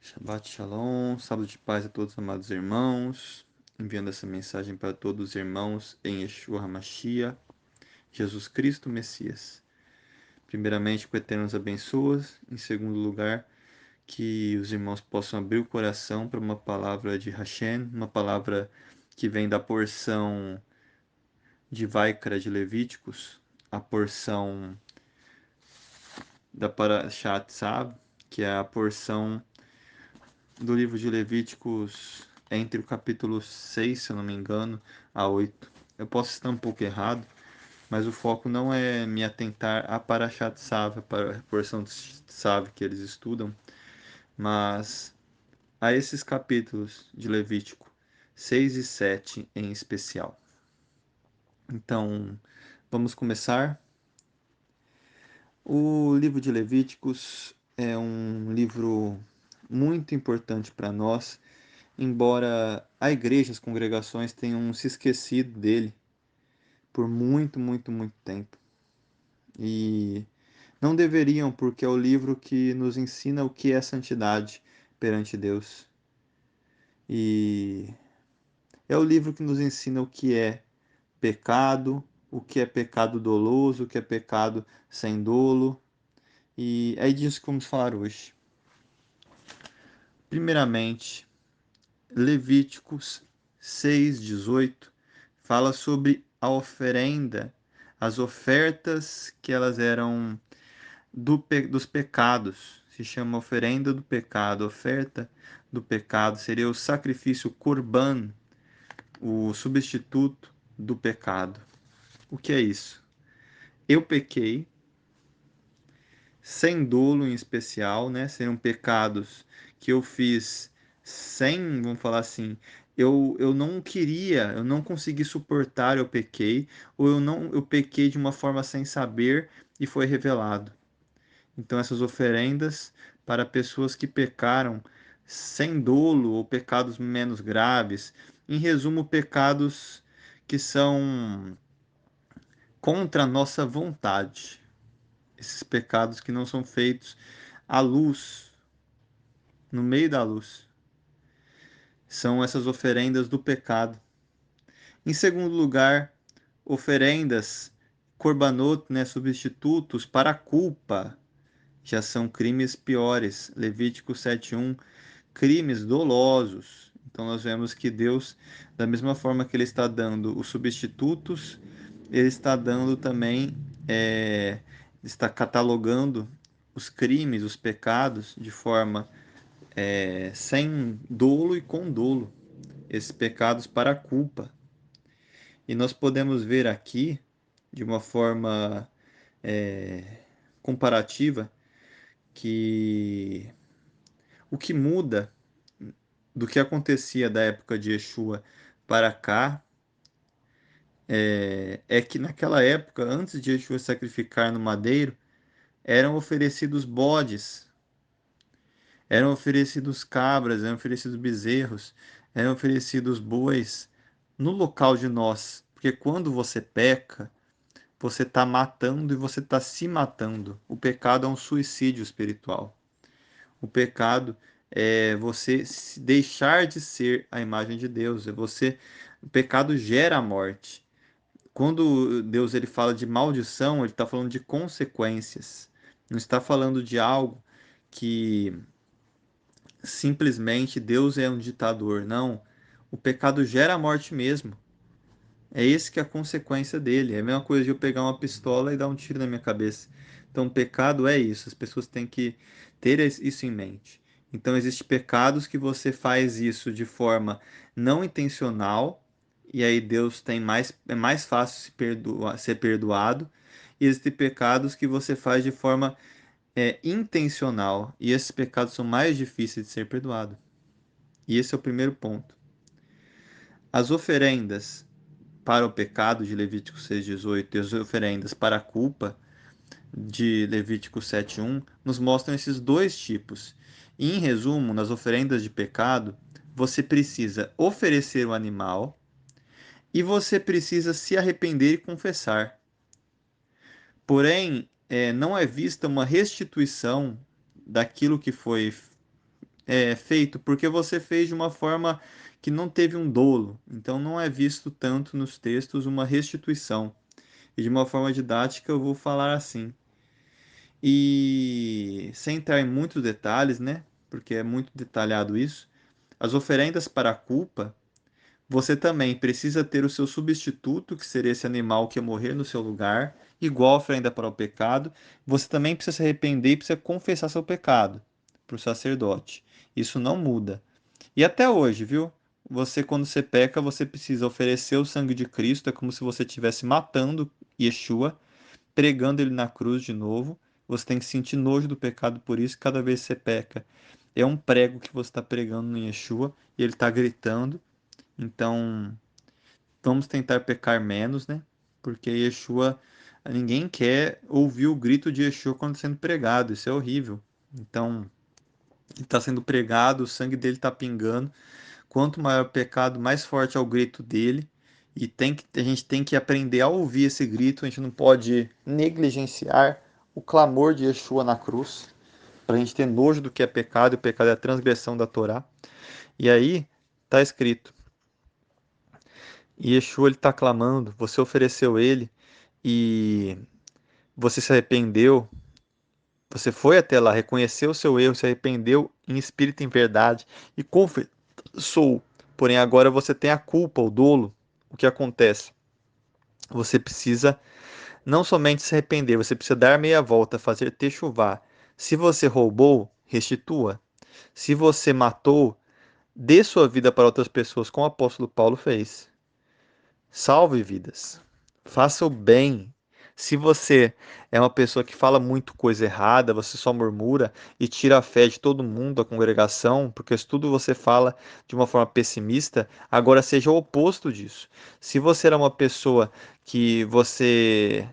Shabbat Shalom, sábado de paz a todos, amados irmãos, enviando essa mensagem para todos os irmãos em Yeshua HaMashiach, Jesus Cristo Messias. Primeiramente, que o Eterno os abençoe. Em segundo lugar, que os irmãos possam abrir o coração para uma palavra de Hashem, uma palavra que vem da porção de Vaikra de Levíticos, a porção da Parashat Tzav, que é a porção do livro de Levíticos entre o capítulo 6, se eu não me engano, a 8. Eu posso estar um pouco errado, mas o foco não é me atentar a Parashat Tzav, para a porção de Tzav que eles estudam, mas a esses capítulos de Levítico 6 e 7 em especial. Então, vamos começar. O livro de Levíticos é um livro muito importante para nós, embora a igreja, as congregações tenham se esquecido dele por muito tempo. E não deveriam, porque é o livro que nos ensina o que é santidade perante Deus. E é o livro que nos ensina o que é pecado, o que é pecado doloso, o que é pecado sem dolo. E é disso que vamos falar hoje. Primeiramente, Levíticos 6:18 fala sobre a oferenda, as ofertas que elas eram dos pecados. Se chama oferenda do pecado. Oferta do pecado seria o sacrifício corban, o substituto do pecado. O que é isso? Eu pequei, sem dolo em especial, né? Seriam pecados que eu fiz sem, vamos falar assim, eu não queria, eu não consegui suportar, eu pequei, ou eu pequei de uma forma sem saber e foi revelado. Então essas oferendas para pessoas que pecaram sem dolo ou pecados menos graves, em resumo, pecados que são contra a nossa vontade, esses pecados que não são feitos à luz, no meio da luz. São essas oferendas do pecado. Em segundo lugar, oferendas, korbanot, né, substitutos para a culpa, já são crimes piores. Levítico 7:1, crimes dolosos. Então nós vemos que Deus, da mesma forma que Ele está dando os substitutos, Ele está dando também, está catalogando os crimes, os pecados, de forma sem dolo e com dolo, esses pecados para a culpa. E nós podemos ver aqui, de uma forma comparativa, que o que muda do que acontecia da época de Yeshua para cá é que naquela época, antes de Yeshua sacrificar no madeiro, eram oferecidos bodes, eram oferecidos cabras, eram oferecidos bezerros, eram oferecidos bois no local de nós. Porque quando você peca, você está matando e você está se matando. O pecado é um suicídio espiritual. O pecado é você deixar de ser a imagem de Deus. O pecado gera a morte. Quando Deus ele fala de maldição, ele está falando de consequências. Não está falando de algo que simplesmente Deus é um ditador. Não. O pecado gera a morte mesmo. É esse que é a consequência dele. É a mesma coisa de eu pegar uma pistola e dar um tiro na minha cabeça. Então, pecado é isso. As pessoas têm que ter isso em mente. Então, existem pecados que você faz isso de forma não intencional, e aí Deus é mais fácil ser perdoado. E existem pecados que você faz de forma intencional, e esses pecados são mais difíceis de ser perdoados. E esse é o primeiro ponto. As oferendas para o pecado de Levítico 6:18 e as oferendas para a culpa de Levítico 7:1 nos mostram esses dois tipos. E, em resumo, nas oferendas de pecado, você precisa oferecer o animal e você precisa se arrepender e confessar. Porém, não é vista uma restituição daquilo que foi feito porque você fez de uma forma que não teve um dolo. Então não é visto tanto nos textos uma restituição. E de uma forma didática eu vou falar assim. E sem entrar em muitos detalhes, né? Porque é muito detalhado isso. As oferendas para a culpa, você também precisa ter o seu substituto, que seria esse animal que ia morrer no seu lugar, igual a oferenda para o pecado. Você também precisa se arrepender e precisa confessar seu pecado para o sacerdote. Isso não muda. E até hoje, viu? Você, quando você peca, você precisa oferecer o sangue de Cristo. É como se você estivesse matando Yeshua, pregando ele na cruz de novo. Você tem que sentir nojo do pecado por isso. Cada vez que você peca, é um prego que você está pregando em Yeshua e ele está gritando. Então, vamos tentar pecar menos, né? Porque Yeshua, ninguém quer ouvir o grito de Yeshua quando sendo pregado. Isso é horrível. Então, ele está sendo pregado, o sangue dele está pingando. Quanto maior o pecado, mais forte é o grito dele. E a gente tem que aprender a ouvir esse grito. A gente não pode negligenciar o clamor de Yeshua na cruz, para a gente ter nojo do que é pecado, e o pecado é a transgressão da Torá. E aí está escrito: Yeshua ele está clamando, você ofereceu ele e você se arrependeu, você foi até lá, reconheceu o seu erro, se arrependeu em espírito e em verdade e confessou. Porém, agora você tem a culpa, o dolo. O que acontece? Você precisa não somente se arrepender, você precisa dar meia volta, fazer techuvá. Se você roubou, restitua. Se você matou, dê sua vida para outras pessoas, como o apóstolo Paulo fez. Salve vidas. Faça o bem. Se você é uma pessoa que fala muito coisa errada, você só murmura e tira a fé de todo mundo, da congregação, porque se tudo você fala de uma forma pessimista, agora seja o oposto disso. Se você era uma pessoa que você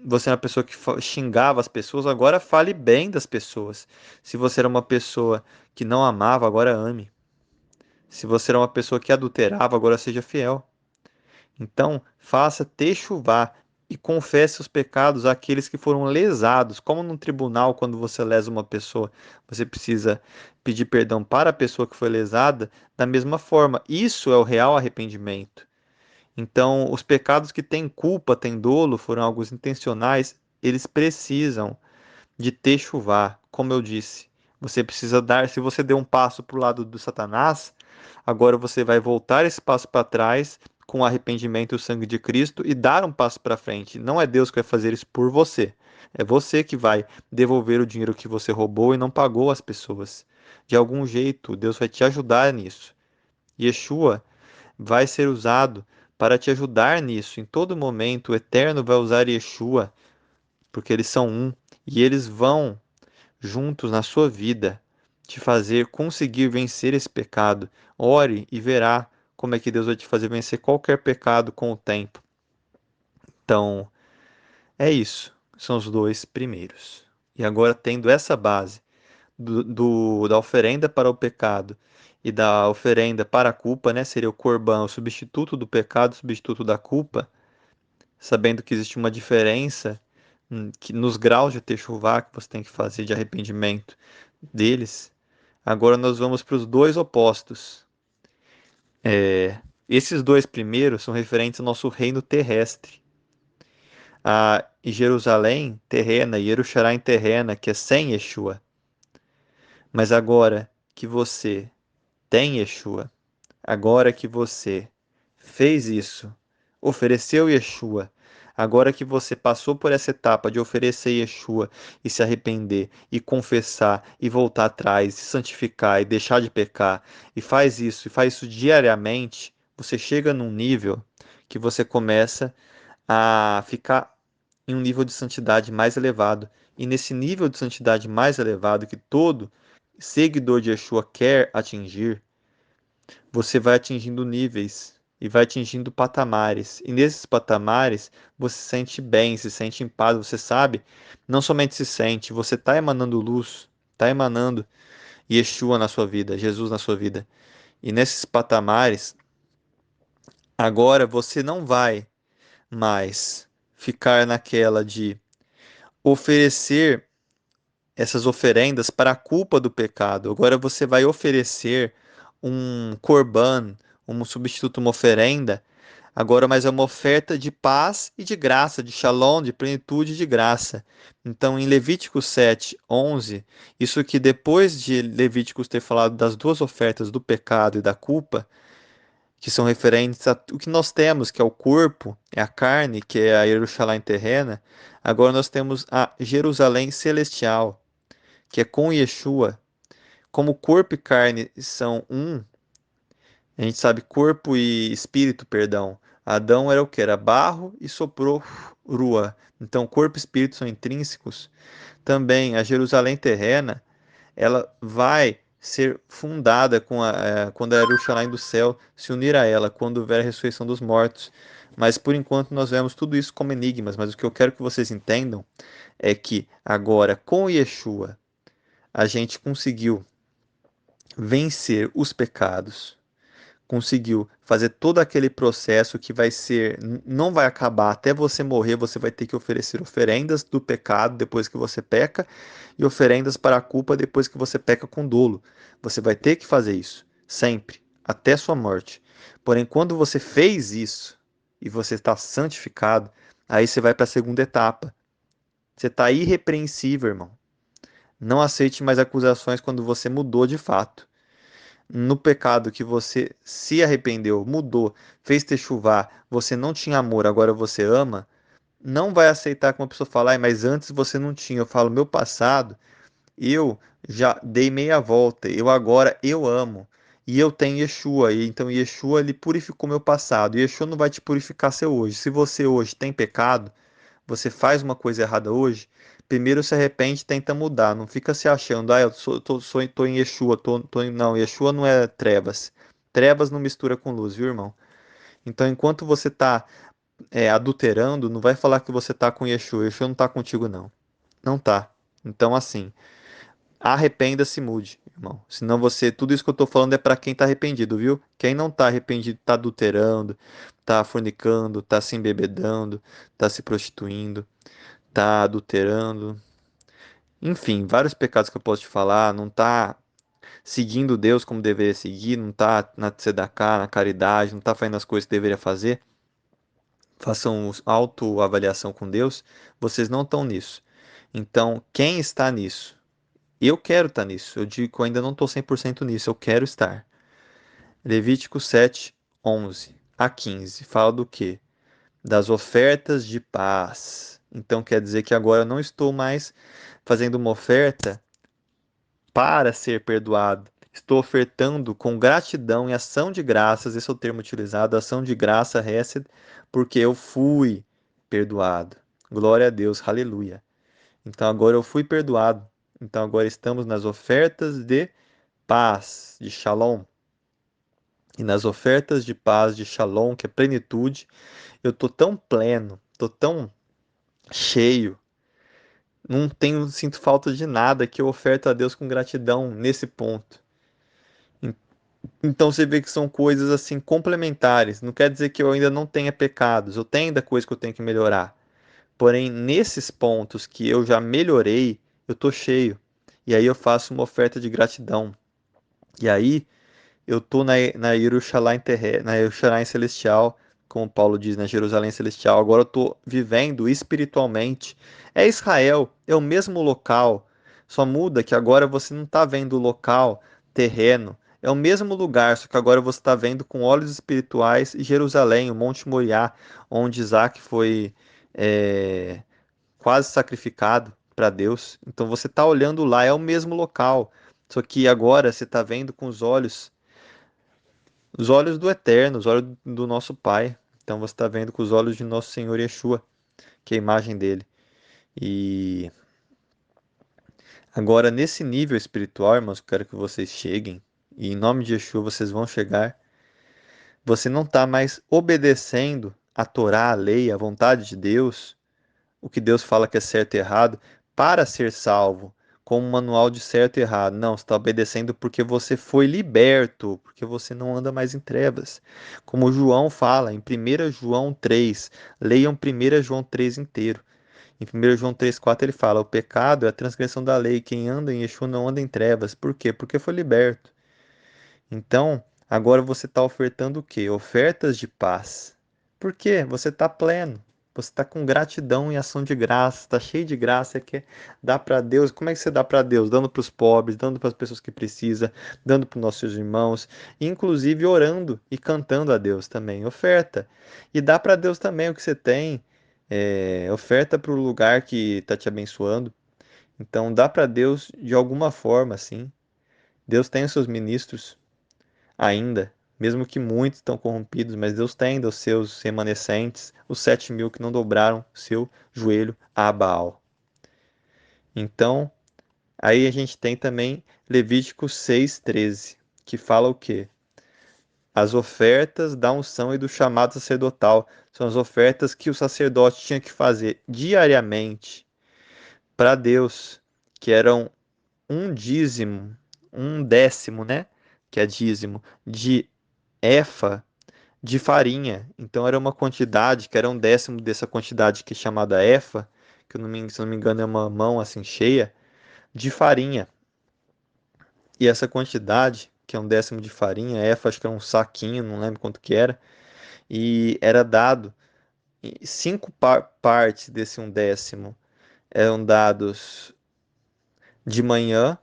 é uma pessoa que xingava as pessoas, agora fale bem das pessoas. Se você era uma pessoa que não amava, agora ame. Se você era uma pessoa que adulterava, agora seja fiel. Então, faça techuvá e confesse os pecados àqueles que foram lesados. Como num tribunal, quando você lesa uma pessoa, você precisa pedir perdão para a pessoa que foi lesada, da mesma forma. Isso é o real arrependimento. Então, os pecados que têm culpa, têm dolo, foram algo intencionais, eles precisam de techuvá, como eu disse. Você precisa dar, se você deu um passo para o lado do Satanás, agora você vai voltar esse passo para trás com o arrependimento e o sangue de Cristo e dar um passo para frente. Não é Deus que vai fazer isso por você. É você que vai devolver o dinheiro que você roubou e não pagou às pessoas. De algum jeito, Deus vai te ajudar nisso. Yeshua vai ser usado para te ajudar nisso. Em todo momento, o Eterno vai usar Yeshua, porque eles são um, e eles vão juntos na sua vida, te fazer conseguir vencer esse pecado. Ore e verá como é que Deus vai te fazer vencer qualquer pecado com o tempo. Então, é isso. São os dois primeiros. E agora, tendo essa base da oferenda para o pecado e da oferenda para a culpa, né? Seria o corban, o substituto do pecado, o substituto da culpa, sabendo que existe uma diferença nos graus de techuvá que você tem que fazer de arrependimento deles. Agora nós vamos para os dois opostos. Esses dois primeiros são referentes ao nosso reino terrestre. A Jerusalém terrena e Jerusalém terrena, que é sem Yeshua. Mas agora que você tem Yeshua, agora que você fez isso, ofereceu Yeshua, agora que você passou por essa etapa de oferecer Yeshua e se arrepender e confessar e voltar atrás, e santificar e deixar de pecar, e faz isso diariamente, você chega num nível que você começa a ficar em um nível de santidade mais elevado. E nesse nível de santidade mais elevado que todo seguidor de Yeshua quer atingir, você vai atingindo níveis e vai atingindo patamares. E nesses patamares, você se sente bem, se sente em paz, você sabe, não somente se sente, você está emanando luz, está emanando Yeshua na sua vida, Jesus na sua vida. E nesses patamares, agora você não vai mais ficar naquela de oferecer essas oferendas para a culpa do pecado. Agora você vai oferecer um corban, um substituto, uma oferenda. Agora, mas é uma oferta de paz e de graça, de shalom, de plenitude e de graça. Então, em Levítico 7:11, isso que depois de Levíticos ter falado das duas ofertas do pecado e da culpa, que são referentes a o que nós temos, que é o corpo, é a carne, que é a Jerusalém terrena, agora nós temos a Jerusalém celestial, que é com Yeshua. Como corpo e carne são um, a gente sabe corpo e espírito, perdão. Adão era o que? Era barro e soprou rua. Então, corpo e espírito são intrínsecos. Também a Jerusalém terrena, ela vai ser fundada quando a Jerusalém do céu se unir a ela, quando houver a ressurreição dos mortos. Mas por enquanto nós vemos tudo isso como enigmas. Mas o que eu quero que vocês entendam é que agora, com Yeshua, a gente conseguiu vencer os pecados, conseguiu fazer todo aquele processo que vai ser, não vai acabar até você morrer, você vai ter que oferecer oferendas do pecado depois que você peca e oferendas para a culpa depois que você peca com dolo. Você vai ter que fazer isso, sempre, até sua morte. Porém, quando você fez isso e você está santificado, aí você vai para a segunda etapa. Você está irrepreensível, irmão. Não aceite mais acusações quando você mudou de fato no pecado que você se arrependeu, mudou, fez techuvá, você não tinha amor, agora você ama, não vai aceitar que uma pessoa fale, mas antes você não tinha. Eu falo, meu passado, eu já dei meia volta, eu amo. E eu tenho Yeshua, e então Yeshua ele purificou meu passado. E Yeshua não vai te purificar seu hoje. Se você hoje tem pecado, você faz uma coisa errada hoje, primeiro se arrepende e tenta mudar. Não fica se achando, tô em Yeshua, não, Yeshua não é trevas. Trevas não mistura com luz, viu, irmão? Então, enquanto você está adulterando, não vai falar que você está com Yeshua. Yeshua não está contigo, não. Não tá. Então, assim, arrependa-se, mude, irmão. Senão tudo isso que eu tô falando é para quem tá arrependido, viu? Quem não tá arrependido, tá adulterando, tá fornicando, tá se embebedando, tá se prostituindo, tá adulterando, enfim, vários pecados que eu posso te falar, não tá seguindo Deus como deveria seguir, não tá na tzedaká, na caridade, não tá fazendo as coisas que deveria fazer, façam autoavaliação com Deus, vocês não estão nisso. Então, quem está nisso? Eu quero estar nisso. Eu digo que eu ainda não estou 100% nisso, eu quero estar. Levítico 7:11 a 15 fala do quê? Das ofertas de paz. Então quer dizer que agora eu não estou mais fazendo uma oferta para ser perdoado. Estou ofertando com gratidão e ação de graças, esse é o termo utilizado, ação de graça, hesed, porque eu fui perdoado. Glória a Deus, aleluia. Então agora eu fui perdoado. Então agora estamos nas ofertas de paz, de shalom. E nas ofertas de paz, de shalom, que é plenitude, eu tô tão pleno, tô tão cheio, não tenho, sinto falta de nada que eu oferto a Deus com gratidão nesse ponto. Então você vê que são coisas assim complementares. Não quer dizer que eu ainda não tenha pecados, eu tenho ainda coisa que eu tenho que melhorar. Porém, nesses pontos que eu já melhorei, eu tô cheio. E aí eu faço uma oferta de gratidão. E aí eu tô na Jerusalém na Jerusalém celestial, como Paulo diz, na Jerusalém celestial. Agora eu tô vivendo espiritualmente. É Israel, é o mesmo local. Só muda que agora você não está vendo o local terreno. É o mesmo lugar, só que agora você está vendo com olhos espirituais Jerusalém, o Monte Moriá, onde Isaac foi é, quase sacrificado para Deus. Então você está olhando lá, é o mesmo local. Só que agora você está vendo com os olhos do Eterno, os olhos do nosso Pai. Então você está vendo com os olhos de nosso Senhor Yeshua, que é a imagem dele. E agora, nesse nível espiritual, irmãos, eu quero que vocês cheguem. E em nome de Yeshua vocês vão chegar. Você não está mais obedecendo a Torá, a lei, a vontade de Deus, o que Deus fala que é certo e errado, para ser salvo, como um manual de certo e errado. Não, você está obedecendo porque você foi liberto, porque você não anda mais em trevas. Como João fala em 1 João 3, leiam 1 João 3 inteiro. Em 1 João 3,4 ele fala: o pecado é a transgressão da lei. Quem anda em Yeshua não anda em trevas. Por quê? Porque foi liberto. Então, agora você está ofertando o quê? Ofertas de paz. Por quê? Você está pleno. Você está com gratidão e ação de graça, está cheio de graça, quer dar para Deus. Como é que você dá para Deus? Dando para os pobres, dando para as pessoas que precisam, dando para os nossos irmãos, inclusive orando e cantando a Deus também. Oferta. E dá para Deus também o que você tem. Oferta para o lugar que está te abençoando. Então dá para Deus de alguma forma, assim. Deus tem os seus ministros ainda, mesmo que muitos estão corrompidos, mas Deus tem dos seus remanescentes, os 7.000 que não dobraram seu joelho a Baal. Então, aí a gente tem também Levítico 6,13, que fala o quê? As ofertas da unção e do chamado sacerdotal são as ofertas que o sacerdote tinha que fazer diariamente para Deus, que eram um dízimo, um décimo, né? Que é dízimo, de efa de farinha. Então era uma quantidade que era um décimo dessa quantidade que é chamada efa, que se eu não me engano é uma mão assim cheia, de farinha. E essa quantidade, que é um décimo de farinha, efa acho que era um saquinho, não lembro quanto que era, e era dado, cinco partes desse um décimo eram dados de manhã,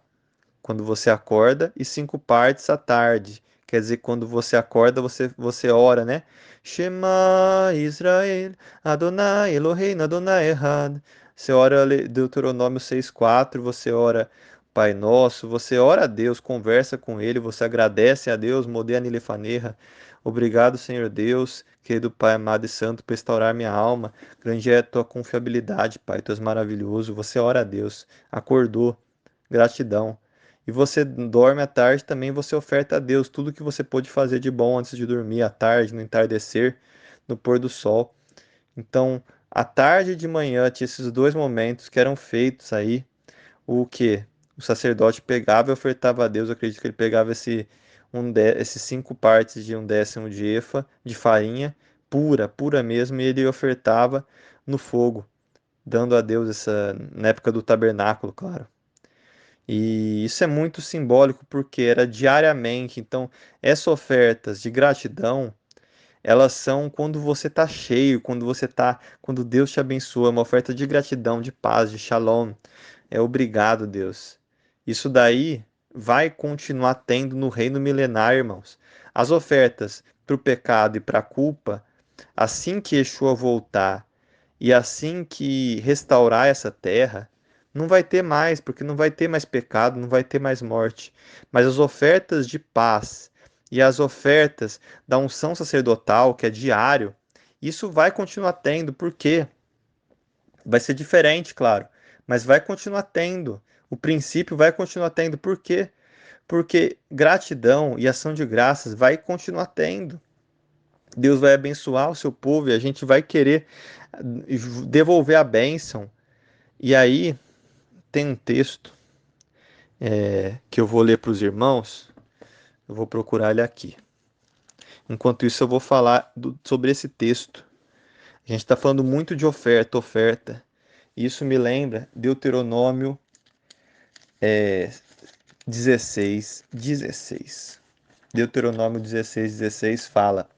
quando você acorda, e cinco partes à tarde. Quer dizer, quando você acorda, você ora, né? Shema Israel, Adonai Eloheinu, Adonai Echad. Você ora Deuteronômio 6,4, você ora Pai Nosso, você ora a Deus, conversa com Ele, você agradece a Deus, Modéani Lefaneha. Obrigado, Senhor Deus, querido Pai amado e santo, por restaurar minha alma. Grande é a tua confiabilidade, Pai, tu és maravilhoso. Você ora a Deus, acordou, gratidão. E você dorme à tarde, também você oferta a Deus tudo que você pôde fazer de bom antes de dormir, à tarde, no entardecer, no pôr do sol. Então, à tarde e de manhã tinha esses dois momentos que eram feitos aí, o que? O sacerdote pegava e ofertava a Deus, eu acredito que ele pegava esses cinco partes de um décimo de efa, de farinha, pura, pura mesmo, e ele ofertava no fogo, dando a Deus na época do tabernáculo, claro. E isso é muito simbólico porque era diariamente. Então, essas ofertas de gratidão, elas são quando você está cheio, quando Deus te abençoa, é uma oferta de gratidão, de paz, de shalom. É obrigado, Deus. Isso daí vai continuar tendo no reino milenar, irmãos. As ofertas para o pecado e para a culpa, assim que Yeshua voltar e assim que restaurar essa terra, não vai ter mais, porque não vai ter mais pecado, não vai ter mais morte. Mas as ofertas de paz e as ofertas da unção sacerdotal, que é diário, isso vai continuar tendo, porque vai ser diferente, claro, mas vai continuar tendo. O princípio vai continuar tendo. Por quê? Porque gratidão e ação de graças vai continuar tendo. Deus vai abençoar o seu povo e a gente vai querer devolver a bênção. E aí tem um texto que eu vou ler para os irmãos. Eu vou procurar ele aqui. Enquanto isso, eu vou falar sobre esse texto. A gente está falando muito de oferta, oferta. Isso me lembra Deuteronômio 16:16. Deuteronômio 16:16 fala: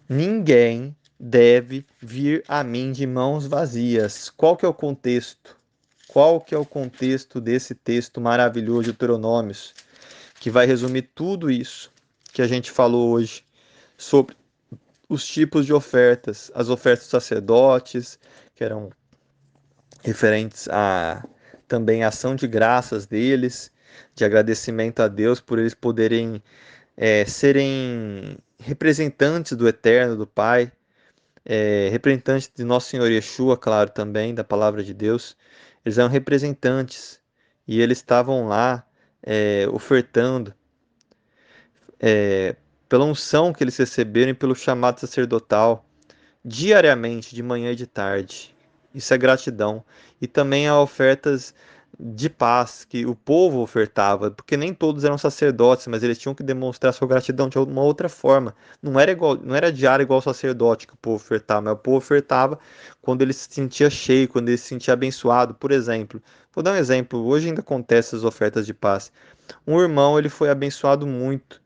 ninguém deve vir a mim de mãos vazias. Qual que é o contexto? Qual que é o contexto desse texto maravilhoso de Deuteronômios, que vai resumir tudo isso que a gente falou hoje sobre os tipos de ofertas, as ofertas dos sacerdotes, que eram referentes a também a ação de graças deles, de agradecimento a Deus por eles poderem serem representantes do Eterno, do Pai, representantes de Nosso Senhor Yeshua, claro, também, da Palavra de Deus. Eles eram representantes e eles estavam lá ofertando pela unção que eles receberam e pelo chamado sacerdotal, diariamente, de manhã e de tarde. Isso é gratidão. E também há ofertas de paz que o povo ofertava, porque nem todos eram sacerdotes, mas eles tinham que demonstrar sua gratidão de uma outra forma. Não era igual, não era diário igual ao sacerdote que o povo ofertava, mas o povo ofertava quando ele se sentia cheio, quando ele se sentia abençoado. Por exemplo, vou dar um exemplo. Hoje ainda acontece as ofertas de paz. Um irmão, ele foi abençoado muito.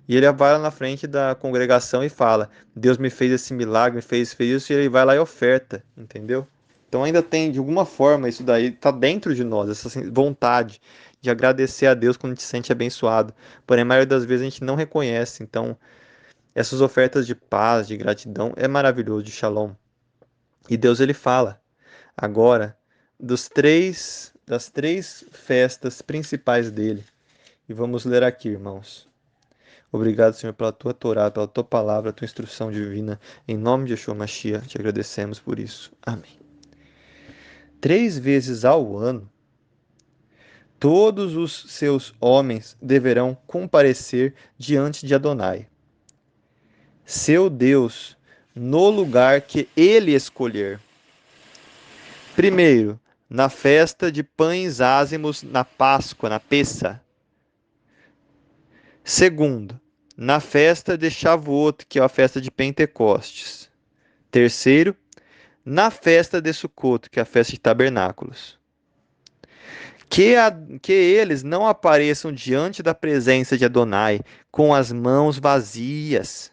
E ele vai lá na frente da congregação e fala: Deus me fez esse milagre, me fez isso, e ele vai lá e oferta, entendeu? Então ainda tem, de alguma forma, isso daí está dentro de nós, essa vontade de agradecer a Deus quando a gente se sente abençoado. Porém, a maioria das vezes a gente não reconhece. Então, essas ofertas de paz, de gratidão, é maravilhoso, de shalom. E Deus, ele fala agora das três festas principais dele. E vamos ler aqui, irmãos. Obrigado, Senhor, pela tua Torá, pela tua palavra, tua instrução divina. Em nome de Yeshua Mashiach, te agradecemos por isso. Amém. 3 vezes ao ano, todos os seus homens deverão comparecer diante de Adonai, seu Deus, no lugar que ele escolher. Primeiro, na festa de pães ázimos, na Páscoa, na Pessa. Segundo, na festa de Shavuot, que é a festa de Pentecostes. Terceiro, na festa de Sucoto, que é a festa de tabernáculos. Que eles não apareçam diante da presença de Adonai com as mãos vazias.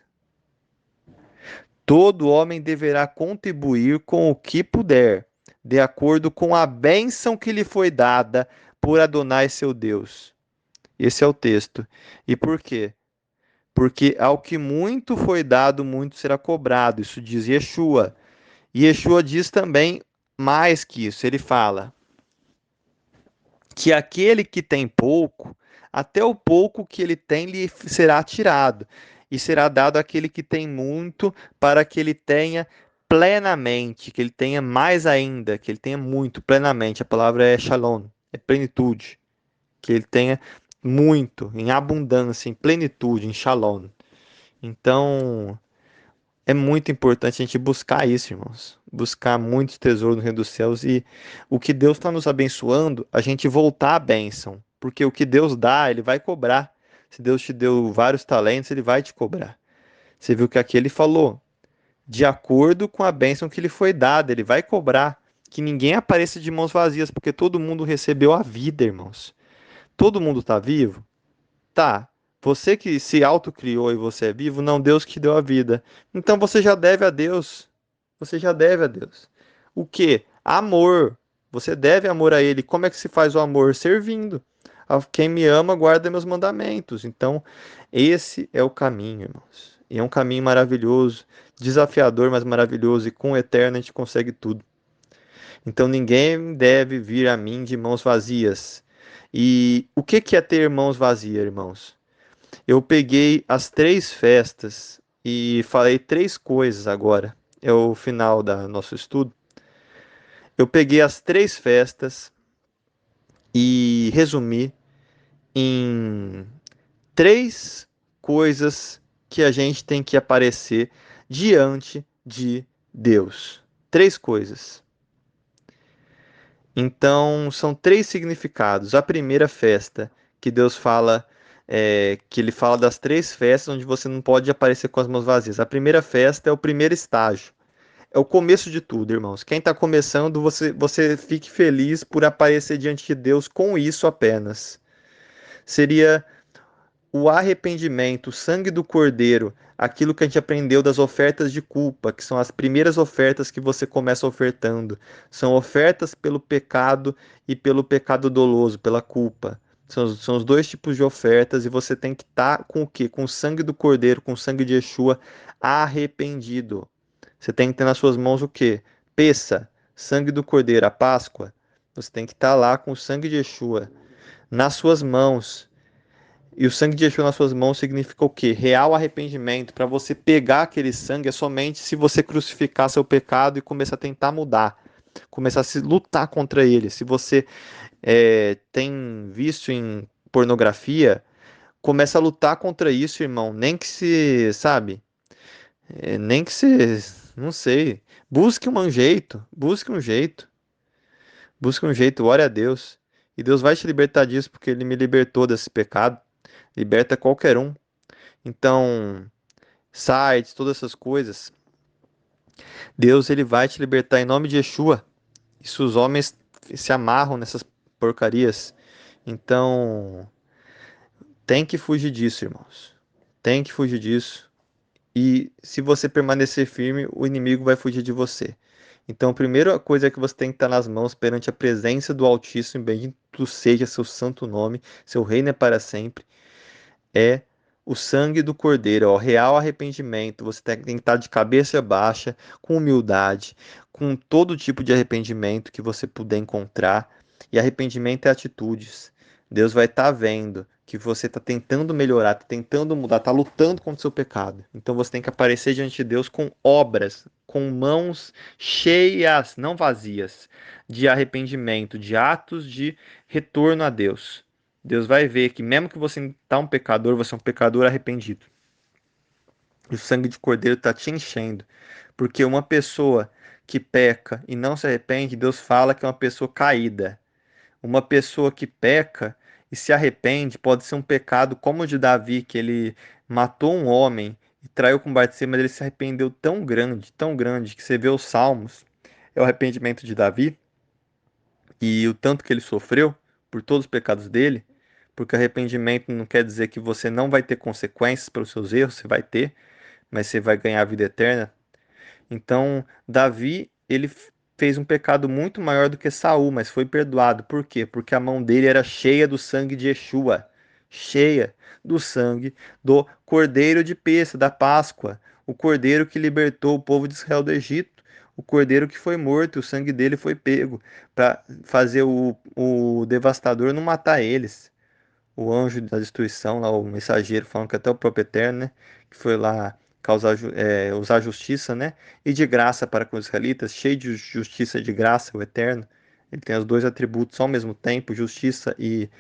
Todo homem deverá contribuir com o que puder, de acordo com a bênção que lhe foi dada por Adonai seu Deus. Esse é o texto. E por quê? Porque ao que muito foi dado, muito será cobrado. Isso diz Yeshua. E Yeshua diz também mais que isso. Ele fala que aquele que tem pouco, até o pouco que ele tem lhe será tirado, e será dado àquele que tem muito, para que ele tenha plenamente, que ele tenha mais ainda, que ele tenha muito plenamente. A palavra é shalom, é plenitude, que ele tenha muito, em abundância, em plenitude, em shalom. Então, é muito importante a gente buscar isso, irmãos. Buscar muitos tesouros no reino dos céus e o que Deus está nos abençoando, a gente voltar à bênção. Porque o que Deus dá, Ele vai cobrar. Se Deus te deu vários talentos, Ele vai te cobrar. Você viu que aqui Ele falou, de acordo com a bênção que lhe foi dada, Ele vai cobrar. Que ninguém apareça de mãos vazias, porque todo mundo recebeu a vida, irmãos. Todo mundo está vivo? Tá, você que se autocriou e você é vivo, não Deus que deu a vida. Então você já deve a Deus. Você já deve a Deus. O quê? Amor. Você deve amor a Ele. Como é que se faz o amor? Servindo. Quem me ama guarda meus mandamentos. Então, esse é o caminho, irmãos. E é um caminho maravilhoso, desafiador, mas maravilhoso. E com o eterno a gente consegue tudo. Então, ninguém deve vir a mim de mãos vazias. E o que que é ter mãos vazias, irmãos? Eu peguei as 3 festas e falei 3 coisas agora. É o final do nosso estudo. Eu peguei as 3 festas e resumi em 3 coisas que a gente tem que aparecer diante de Deus. 3 coisas. Então, são 3 significados. A primeira festa, que Deus fala, que ele fala das 3 festas onde você não pode aparecer com as mãos vazias. A primeira festa é o primeiro estágio. É o começo de tudo, irmãos. Quem está começando, você fique feliz por aparecer diante de Deus com isso apenas. Seria o arrependimento, o sangue do cordeiro, aquilo que a gente aprendeu das ofertas de culpa, que são as primeiras ofertas que você começa ofertando. São ofertas pelo pecado e pelo pecado doloso, pela culpa. São os 2 tipos de ofertas e você tem que estar com o quê? Com o sangue do cordeiro, com o sangue de Yeshua arrependido. Você tem que ter nas suas mãos o quê? Peça, sangue do cordeiro, a Páscoa. Você tem que estar lá com o sangue de Yeshua nas suas mãos. E o sangue de Yeshua nas suas mãos significa o quê? Real arrependimento. Para você pegar aquele sangue é somente se você crucificar seu pecado e começar a tentar mudar. Começar a se lutar contra ele. Se você tem vício em pornografia, começa a lutar contra isso, irmão. Nem que se, sabe? Nem que se, não sei. Busque um jeito. Busque um jeito. Busque um jeito. Ore a Deus. E Deus vai te libertar disso porque Ele me libertou desse pecado. Liberta qualquer um. Então, sites, todas essas coisas, Deus ele vai te libertar em nome de Yeshua. E se os homens se amarram nessas porcarias, então tem que fugir disso, irmãos. Tem que fugir disso. E se você permanecer firme, o inimigo vai fugir de você. Então, a primeira coisa é que você tem que estar nas mãos perante a presença do Altíssimo, bendito seja seu santo nome, seu reino é para sempre. É o sangue do Cordeiro, ó, real arrependimento. Você tem que estar de cabeça baixa, com humildade, com todo tipo de arrependimento que você puder encontrar. E arrependimento é atitudes. Deus vai estar vendo que você está tentando melhorar, está tentando mudar, está lutando contra o seu pecado. Então você tem que aparecer diante de Deus com obras, com mãos cheias, não vazias, de arrependimento, de atos de retorno a Deus. Deus vai ver que mesmo que você está um pecador, você é um pecador arrependido. E o sangue de cordeiro está te enchendo. Porque uma pessoa que peca e não se arrepende, Deus fala que é uma pessoa caída. Uma pessoa que peca e se arrepende pode ser um pecado como o de Davi, que ele matou um homem e traiu com Batseba, mas ele se arrependeu tão grande, que você vê os Salmos, é o arrependimento de Davi e o tanto que ele sofreu por todos os pecados dele, porque arrependimento não quer dizer que você não vai ter consequências pelos seus erros, você vai ter, mas você vai ganhar a vida eterna. Então, Davi, ele fez um pecado muito maior do que Saul, mas foi perdoado. Por quê? Porque a mão dele era cheia do sangue de Yeshua, cheia do sangue do Cordeiro de Pêssah, da Páscoa, o Cordeiro que libertou o povo de Israel do Egito, o Cordeiro que foi morto, e o sangue dele foi pego para fazer o devastador não matar eles. O anjo da destruição, lá, o mensageiro, falando que até o próprio Eterno, né, que foi lá usar justiça, né, e de graça para com os israelitas, cheio de justiça e de graça, o Eterno. Ele tem os dois atributos ao mesmo tempo, justiça e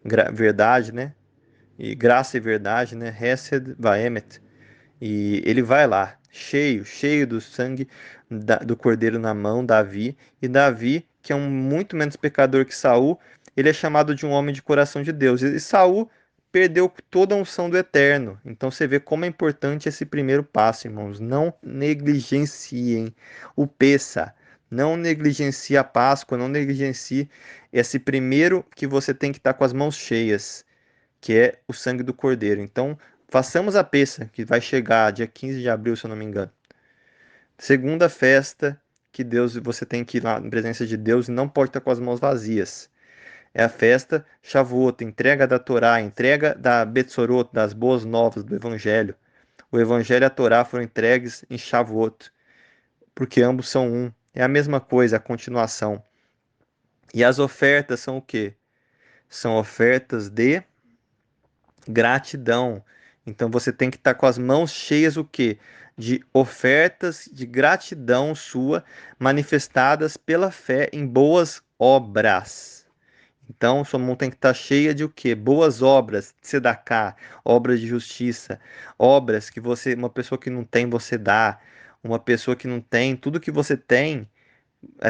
verdade, né, e graça e verdade, né, Hesed vaemet. E ele vai lá, cheio do sangue do cordeiro na mão, Davi. E Davi, que é um muito menos pecador que Saul, ele é chamado de um homem de coração de Deus. E Saul perdeu toda a unção do eterno. Então você vê como é importante esse primeiro passo, irmãos. Não negligenciem o Pessa. Não negligencie a Páscoa, não negligencie esse primeiro que você tem que estar com as mãos cheias, que é o sangue do Cordeiro. Então, façamos a peça, que vai chegar dia 15 de abril, se eu não me engano. Segunda festa que Deus, você tem que ir lá na presença de Deus e não pode estar com as mãos vazias. É a festa Shavuot, entrega da Torá, entrega da Betsorot, das boas novas do Evangelho. O Evangelho e a Torá foram entregues em Shavuot, porque ambos são um. É a mesma coisa, a continuação. E as ofertas são o quê? São ofertas de gratidão. Então você tem que estar com as mãos cheias o quê? De ofertas de gratidão sua manifestadas pela fé em boas obras. Então sua mão tem que estar cheia de o quê? Boas obras, tzedakah, obras de justiça, obras que você, uma pessoa que não tem, você dá, uma pessoa que não tem, tudo que você tem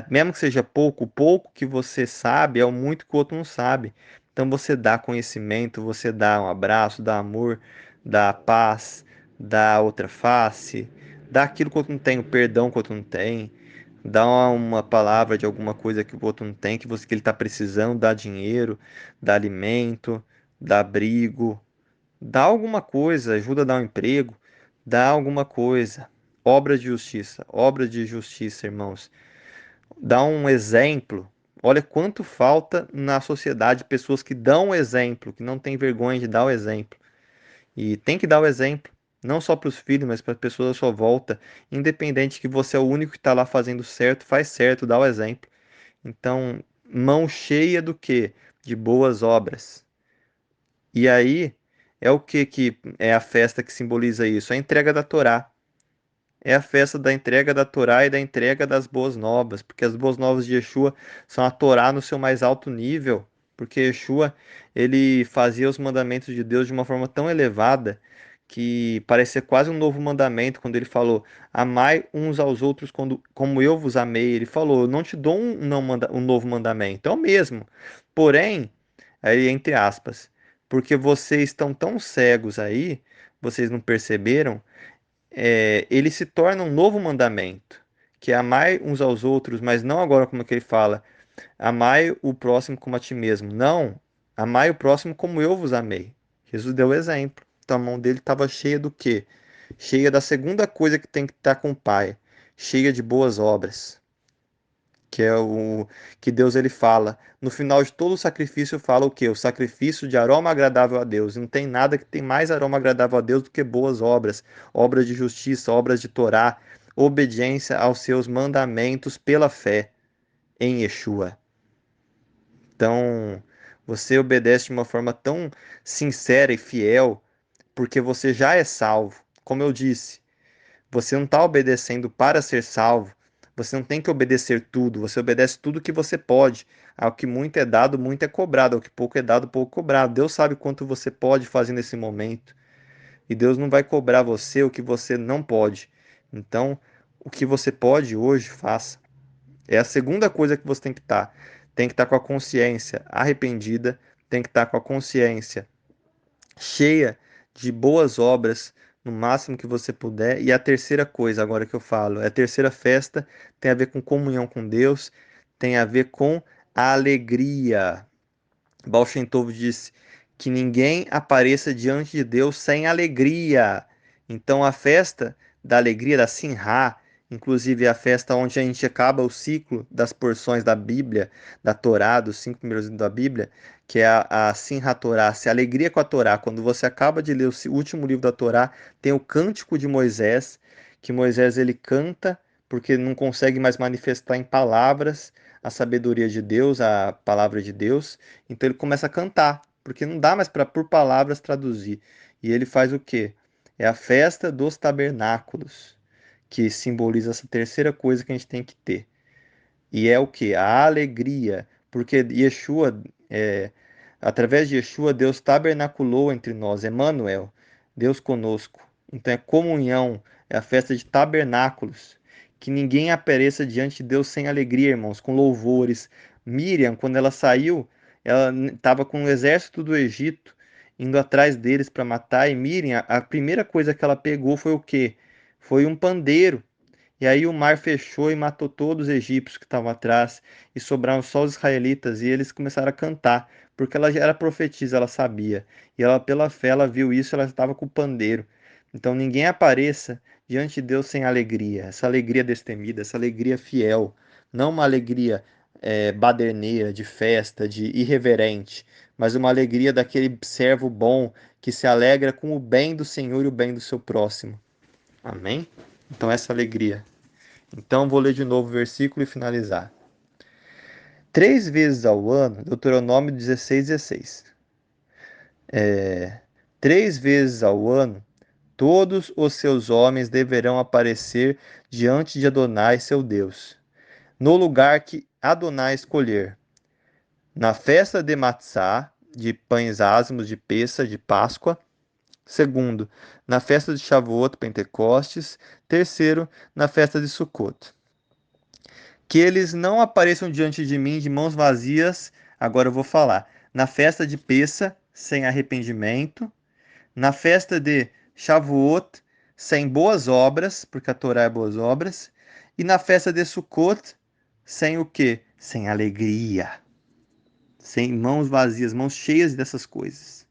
mesmo que seja pouco, o pouco que você sabe é o muito que o outro não sabe. Então você dá conhecimento, você dá um abraço, dá amor, dá paz, dá outra face, dá aquilo que o outro não tem, o perdão que o outro não tem, dá uma palavra de alguma coisa que o outro não tem, que ele está precisando, dá dinheiro, dá alimento, dá abrigo, dá alguma coisa, ajuda a dar um emprego, dá alguma coisa. Obra de justiça, irmãos, dá um exemplo. Olha quanto falta na sociedade pessoas que dão o exemplo, que não têm vergonha de dar o exemplo. E tem que dar o exemplo, não só para os filhos, mas para as pessoas à sua volta. Independente que você é o único que está lá fazendo certo, faz certo, dá o exemplo. Então, mão cheia do quê? De boas obras. E aí, é o que é a festa que simboliza isso? A entrega da Torá. É a festa da entrega da Torá e da entrega das boas novas, porque as boas novas de Yeshua são a Torá no seu mais alto nível, porque Yeshua, ele fazia os mandamentos de Deus de uma forma tão elevada que parecia quase um novo mandamento quando ele falou: amai uns aos outros como eu vos amei. Ele falou: eu não te dou um novo mandamento, é o mesmo. Porém, aí entre aspas, porque vocês estão tão cegos aí, vocês não perceberam, ele se torna um novo mandamento, que é amar uns aos outros, mas não agora como é que ele fala, amai o próximo como a ti mesmo. Não, amai o próximo como eu vos amei. Jesus deu o exemplo. Então a mão dele estava cheia do quê? Cheia da segunda coisa que tem que estar com o Pai, cheia de boas obras, que é o que Deus ele fala. No final de todo o sacrifício fala o quê? O sacrifício de aroma agradável a Deus. Não tem nada que tem mais aroma agradável a Deus do que boas obras, obras de justiça, obras de Torá, obediência aos seus mandamentos pela fé em Yeshua. Então, você obedece de uma forma tão sincera e fiel, porque você já é salvo. Como eu disse, você não está obedecendo para ser salvo. Você não tem que obedecer tudo. Você obedece tudo que você pode. Ao que muito é dado, muito é cobrado. Ao que pouco é dado, pouco é cobrado. Deus sabe quanto você pode fazer nesse momento. E Deus não vai cobrar você o que você não pode. Então, o que você pode hoje, faça. É a segunda coisa que você tem que estar. Tem que estar com a consciência arrependida, tem que estar com a consciência cheia de boas obras, no máximo que você puder. E a terceira coisa, agora que eu falo, é a terceira festa, tem a ver com comunhão com Deus, tem a ver com alegria. Baal Shem Tov disse que ninguém apareça diante de Deus sem alegria. Então a festa da alegria, da Simha, inclusive a festa onde a gente acaba o ciclo das porções da Bíblia, da Torá, dos 5 primeiros livros da Bíblia, que é a Simhat Torá, se alegria com a Torá. Quando você acaba de ler o último livro da Torá, tem o Cântico de Moisés, que Moisés ele canta porque não consegue mais manifestar em palavras a sabedoria de Deus, a palavra de Deus. Então ele começa a cantar, porque não dá mais para por palavras traduzir. E ele faz o quê? É a festa dos tabernáculos, que simboliza essa terceira coisa que a gente tem que ter. E é o quê? A alegria, porque Yeshua, através de Yeshua, Deus tabernaculou entre nós, Emmanuel, Deus conosco. Então é comunhão, é a festa de tabernáculos, que ninguém apareça diante de Deus sem alegria, irmãos, com louvores. Miriam, quando ela saiu, ela estava com o exército do Egito indo atrás deles para matar, e Miriam, a primeira coisa que ela pegou foi o quê? Foi um pandeiro. E aí o mar fechou e matou todos os egípcios que estavam atrás, e sobraram só os israelitas, e eles começaram a cantar, porque ela já era profetisa, ela sabia. E ela, pela fé, ela viu isso, ela estava com o pandeiro. Então ninguém apareça diante de Deus sem alegria, essa alegria destemida, essa alegria fiel, não uma alegria baderneira, de festa, de irreverente, mas uma alegria daquele servo bom que se alegra com o bem do Senhor e o bem do seu próximo. Amém? Então essa alegria. Então vou ler de novo o versículo e finalizar. 3 vezes ao ano, Deuteronômio 16:16. 3 vezes ao ano, todos os seus homens deverão aparecer diante de Adonai, seu Deus, no lugar que Adonai escolher, na festa de Matzá, de pães ázimos, de Pêssah, de Páscoa. Segundo, na festa de Shavuot, Pentecostes. Terceiro, na festa de Sukkot. Que eles não apareçam diante de mim de mãos vazias. Agora eu vou falar. Na festa de Pêssah, sem arrependimento. Na festa de Shavuot, sem boas obras, porque a Torá é boas obras. E na festa de Sukkot, sem o quê? Sem alegria. Sem mãos vazias, mãos cheias dessas coisas.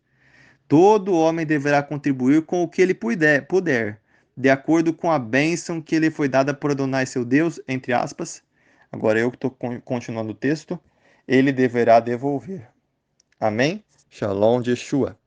Todo homem deverá contribuir com o que ele puder, de acordo com a bênção que lhe foi dada por Adonai seu Deus, entre aspas. Agora eu que estou continuando o texto. Ele deverá devolver. Amém? Shalom de Yeshua.